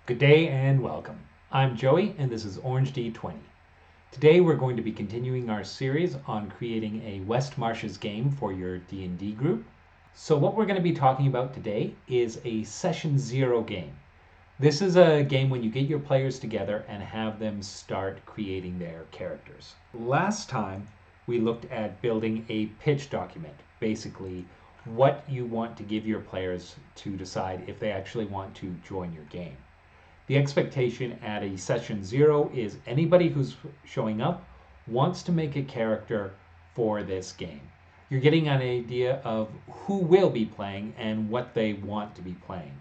Good day and welcome. I'm Joey and this is Orange D20. Today we're going to be continuing our series on creating a West Marches game for your D&D group. So what we're going to be talking about today is a Session 0 game. This is a game when you get your players together and have them start creating their characters. Last time we looked at building a pitch document, basically what you want to give your players to decide if they actually want to join your game. The expectation at a session 0 is anybody who's showing up wants to make a character for this game. You're getting an idea of who will be playing and what they want to be playing.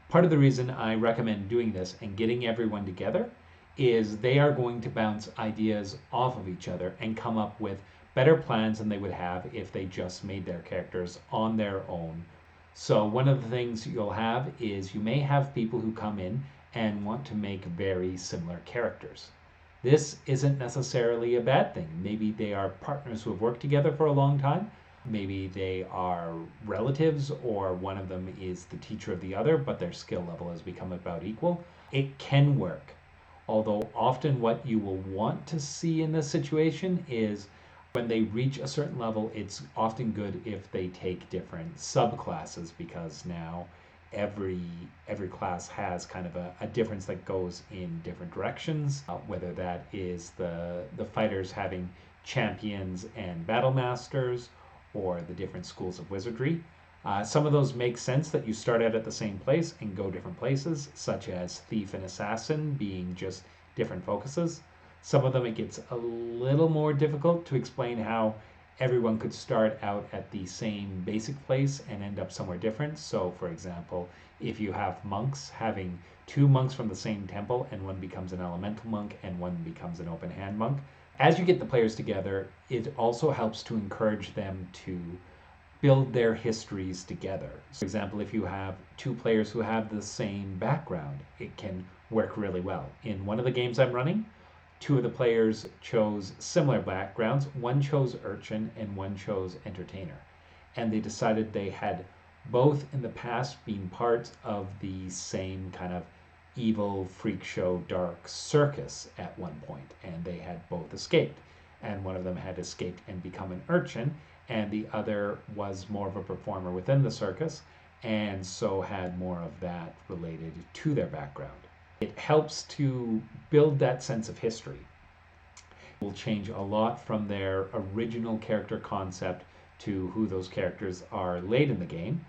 Part of the reason I recommend doing this and getting everyone together is they are going to bounce ideas off of each other and come up with better plans than they would have if they just made their characters on their own. So one of the things you'll have is you may have people who come in and want to make very similar characters. This isn't necessarily a bad thing. Maybe they are partners who have worked together for a long time. Maybe they are relatives, or one of them is the teacher of the other, but their skill level has become about equal. It can work. Although often what you will want to see in this situation is when they reach a certain level, it's often good if they take different subclasses, because now every class has kind of a difference that goes in different directions, whether that is the fighters having champions and battle masters, or the different schools of wizardry. Some of those make sense that you start out at the same place and go different places, such as thief and assassin being just different focuses. Some of them it gets a little more difficult to explain how everyone could start out at the same basic place and end up somewhere different. So, for example, if you have monks, having two monks from the same temple and one becomes an elemental monk and one becomes an open hand monk. As you get the players together, it also helps to encourage them to build their histories together. For example, if you have two players who have the same background, it can work really well. In one of the games I'm running, two of the players chose similar backgrounds. One chose urchin and one chose entertainer. And they decided they had both in the past been part of the same kind of evil freak show dark circus at one point, and they had both escaped. And one of them had escaped and become an urchin, and the other was more of a performer within the circus, and so had more of that related to their background. It helps to build that sense of history. It will change a lot from their original character concept to who those characters are late in the game,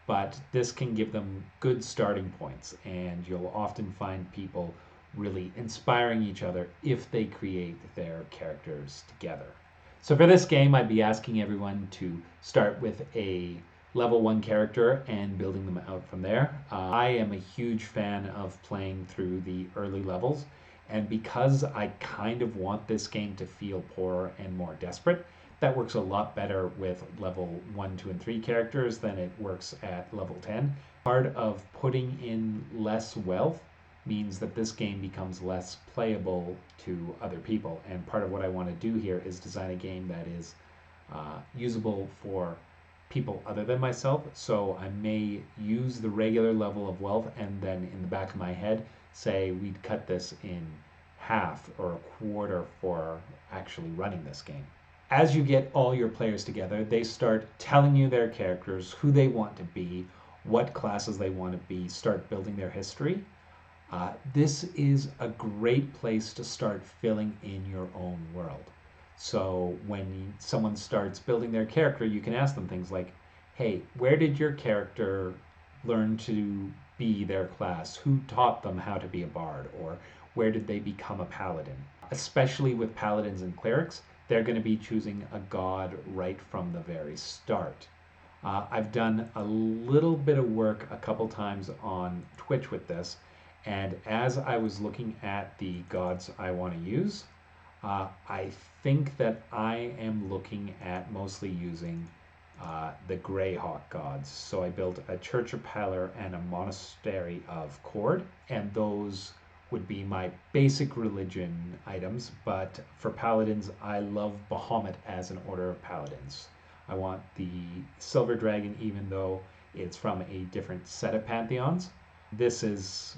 but this can give them good starting points, and you'll often find people really inspiring each other if they create their characters together. So for this game, I'd be asking everyone to start with a level 1 character and building them out from there. I am a huge fan of playing through the early levels, and because I kind of want this game to feel poorer and more desperate, that works a lot better with level 1, 2, and 3 characters than it works at level 10. Part of putting in less wealth means that this game becomes less playable to other people, and part of what I want to do here is design a game that is usable for people other than myself. So I may use the regular level of wealth and then in the back of my head say we'd cut this in half or a quarter for actually running this game. As you get all your players together, they start telling you their characters, who they want to be, what classes they want to be, start building their history. This is a great place to start filling in your own world. So when someone starts building their character, you can ask them things like, hey, where did your character learn to be their class? Who taught them how to be a bard? Or where did they become a paladin? Especially with paladins and clerics, they're going to be choosing a god right from the very start. I've done a little bit of work a couple times on Twitch with this, and as I was looking at the gods I want to use, I think that I am looking at mostly using the Greyhawk gods. So I built a Church of Pelor and a Monastery of Cord, and those would be my basic religion items. But for paladins, I love Bahamut as an order of paladins. I want the Silver Dragon, even though it's from a different set of pantheons. This is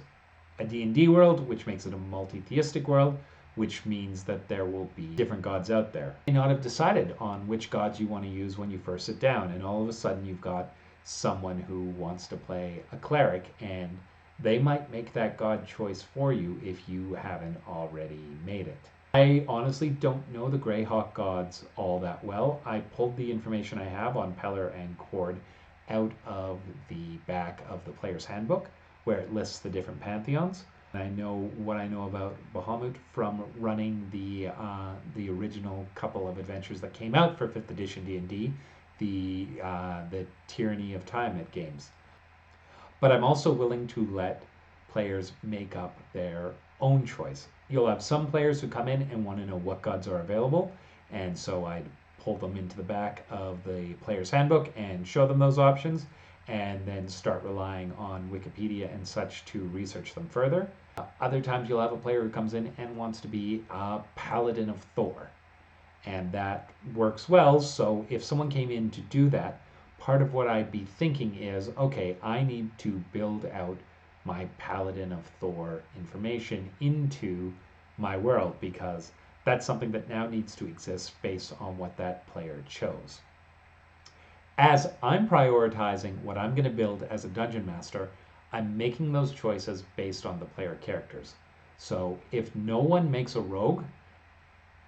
a D&D world, which makes it a multi-theistic world, which means that there will be different gods out there. You may not have decided on which gods you want to use when you first sit down, and all of a sudden you've got someone who wants to play a cleric, and they might make that god choice for you if you haven't already made it. I honestly don't know the Greyhawk gods all that well. I pulled the information I have on Peller and Cord out of the back of the player's handbook, where it lists the different pantheons. I know what I know about Bahamut from running the original couple of adventures that came out for 5th edition D&D, the Tyranny of Tiamat games. But I'm also willing to let players make up their own choice. You'll have some players who come in and want to know what gods are available, and so I'd pull them into the back of the player's handbook and show them those options, and then start relying on Wikipedia and such to research them further. Other times you'll have a player who comes in and wants to be a paladin of Thor, and that works well. So if someone came in to do that, part of what I'd be thinking is, okay, I need to build out my paladin of Thor information into my world, because that's something that now needs to exist based on what that player chose. As I'm prioritizing what I'm going to build as a dungeon master, I'm making those choices based on the player characters. So if no one makes a rogue,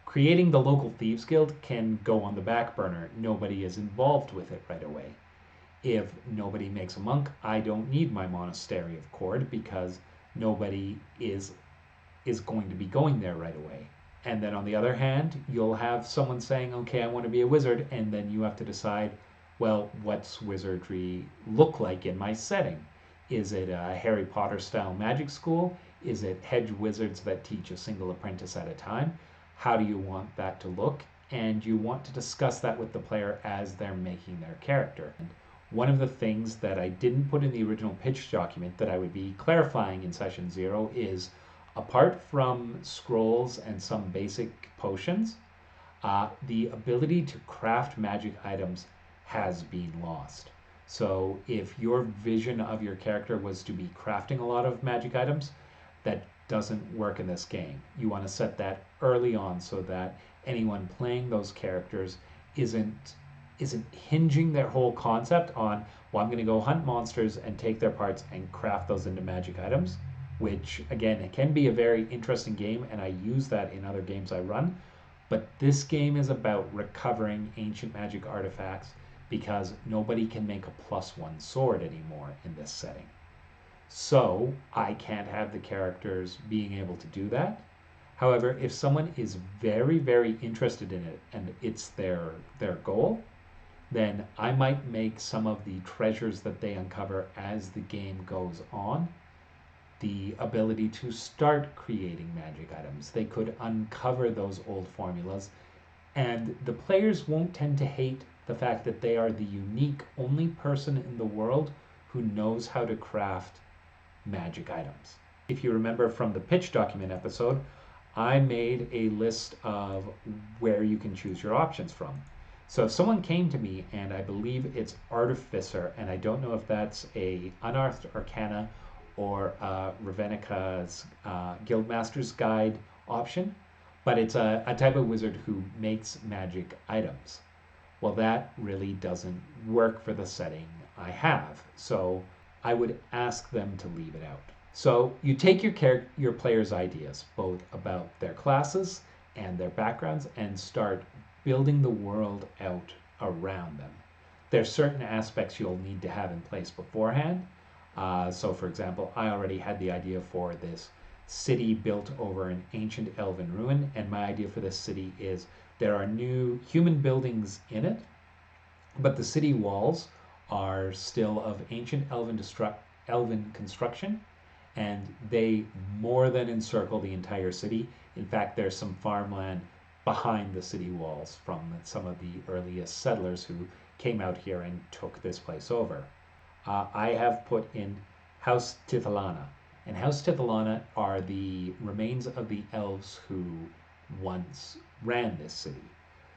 creating the local thieves guild can go on the back burner. Nobody is involved with it right away. If nobody makes a monk, I don't need my monastery of Cord, because nobody is going to be going there right away. And then on the other hand, you'll have someone saying, okay, I want to be a wizard, and then you have to decide, well, what's wizardry look like in my setting? Is it a Harry Potter style magic school? Is it hedge wizards that teach a single apprentice at a time? How do you want that to look? And you want to discuss that with the player as they're making their character. And one of the things that I didn't put in the original pitch document that I would be clarifying in session 0 is, apart from scrolls and some basic potions, the ability to craft magic items has been lost. So if your vision of your character was to be crafting a lot of magic items, that doesn't work in this game. You want to set that early on so that anyone playing those characters isn't hinging their whole concept on, well, I'm going to go hunt monsters and take their parts and craft those into magic items, which again, it can be a very interesting game, and I use that in other games I run. But this game is about recovering ancient magic artifacts, because nobody can make a +1 sword anymore in this setting. So I can't have the characters being able to do that. However, if someone is very, very interested in it and it's their goal, then I might make some of the treasures that they uncover as the game goes on the ability to start creating magic items. They could uncover those old formulas, and the players won't tend to hate the fact that they are the unique only person in the world who knows how to craft magic items. If you remember from the pitch document episode, I made a list of where you can choose your options from. So if someone came to me, and I believe it's Artificer, and I don't know if that's a Unearthed Arcana or Ravenica's Guildmaster's Guide option, but it's a type of wizard who makes magic items. Well, that really doesn't work for the setting I have, so I would ask them to leave it out. So you take your players' ideas, both about their classes and their backgrounds, and start building the world out around them. There's certain aspects you'll need to have in place beforehand. So for example, I already had the idea for this city built over an ancient elven ruin, and my idea for this city is there are new human buildings in it, but the city walls are still of ancient elven construction, and they more than encircle the entire city. In fact, there's some farmland behind the city walls from some of the earliest settlers who came out here and took this place over. I have put in House Tithalana, and House Tithalana are the remains of the elves who once ran this city.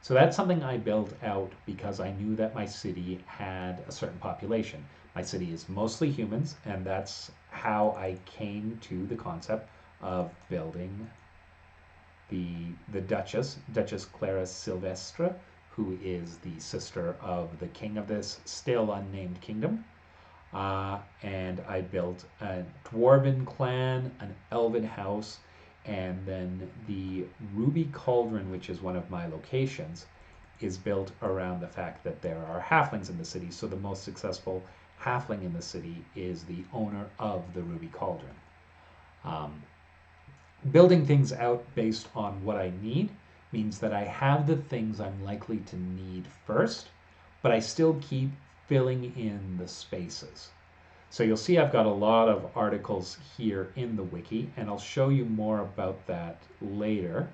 So that's something I built out because I knew that my city had a certain population. My city is mostly humans, and that's how I came to the concept of building the Duchess Clara Silvestre, who is the sister of the king of this still unnamed kingdom. And I built a dwarven clan, an elven house, and then the Ruby Cauldron, which is one of my locations, is built around the fact that there are halflings in the city. So the most successful halfling in the city is the owner of the Ruby Cauldron. Um, Building things out based on what I need means that I have the things I'm likely to need first, but I still keep filling in the spaces. So you'll see I've got a lot of articles here in the wiki, and I'll show you more about that later.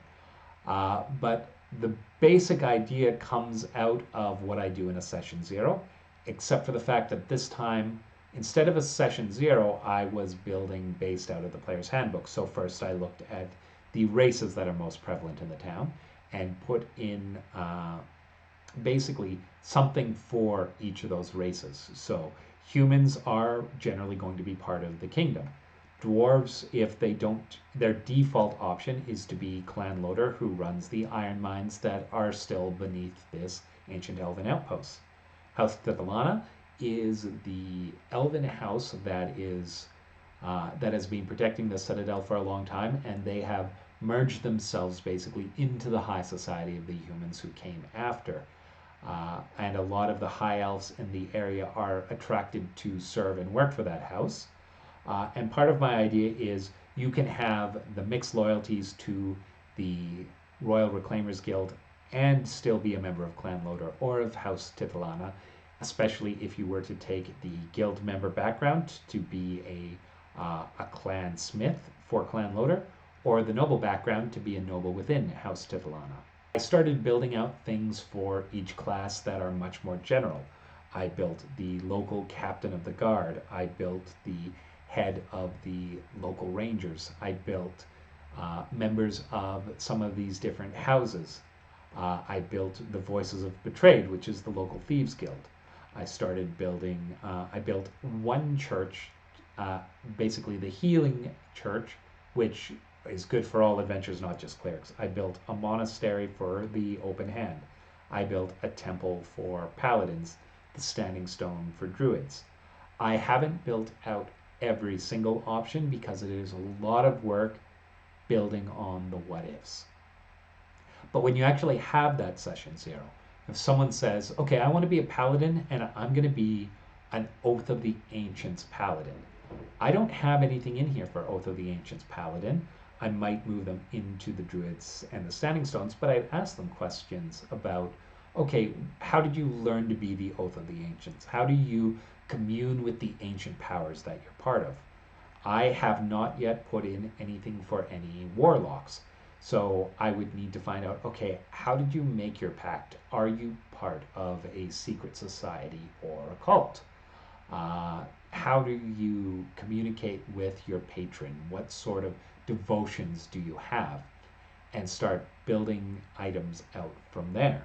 But the basic idea comes out of what I do in a session 0, except for the fact that this time, instead of a session 0, I was building based out of the player's handbook. So first I looked at the races that are most prevalent in the town and put in basically something for each of those races. So humans are generally going to be part of the kingdom. Dwarves, if they don't, their default option is to be clan loader who runs the iron mines that are still beneath this ancient elven outpost. House Tithalana is the elven house that has been protecting the citadel for a long time, and they have merged themselves basically into the high society of the humans who came after. And a lot of the high elves in the area are attracted to serve and work for that house. And part of my idea is you can have the mixed loyalties to the Royal Reclaimers Guild and still be a member of Clan Loader or of House Tithalana, especially if you were to take the guild member background to be a clan smith for Clan Loader, or the noble background to be a noble within House Tithalana. I started building out things for each class that are much more general. I built the local captain of the guard. I built the head of the local rangers. I built members of some of these different houses. I built the Voices of Betrayed, which is the local thieves guild. I started building, I built one church, basically the healing church, which is good for all adventurers, not just clerics. I built a monastery for the open hand. I built a temple for paladins, the standing stone for druids. I haven't built out every single option because it is a lot of work building on the what ifs. But when you actually have that session 0, if someone says, okay, I want to be a paladin and I'm going to be an Oath of the Ancients paladin, I don't have anything in here for Oath of the Ancients paladin. I might move them into the druids and the standing stones, but I'd ask them questions about, okay, how did you learn to be the Oath of the Ancients? How do you commune with the ancient powers that you're part of? I have not yet put in anything for any warlocks. So I would need to find out, okay, how did you make your pact? Are you part of a secret society or a cult? How do you communicate with your patron? What sort of devotions do you have? And start building items out from there.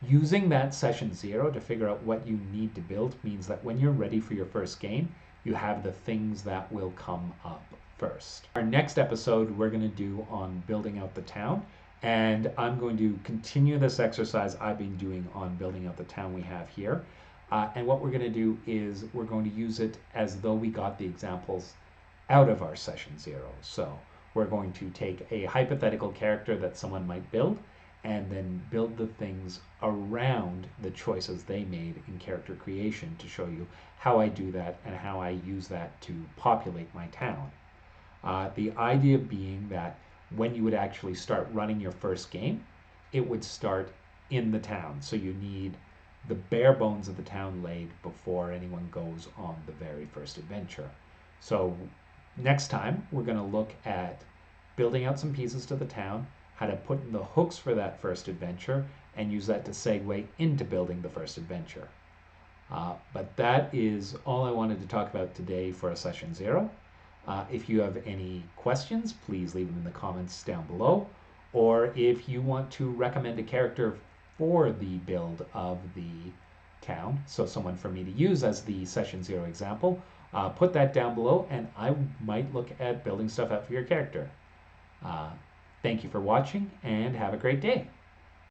Using that session 0 to figure out what you need to build means that when you're ready for your first game, you have the things that will come up first. Our next episode we're going to do on building out the town, and I'm going to continue this exercise I've been doing on building out the town we have here. And what we're going to do is we're going to use it as though we got the examples out of our session 0. So we're going to take a hypothetical character that someone might build and then build the things around the choices they made in character creation to show you how I do that and how I use that to populate my town. The idea being that when you would actually start running your first game, it would start in the town. So you need the bare bones of the town laid before anyone goes on the very first adventure. So next time we're going to look at building out some pieces to the town, how to put in the hooks for that first adventure, and use that to segue into building the first adventure. But that is all I wanted to talk about today for a session 0. If you have any questions, please leave them in the comments down below. Or if you want to recommend a character for the build of the town, so someone for me to use as the session 0 example, put that down below and I might look at building stuff out for your character. Thank you for watching and have a great day.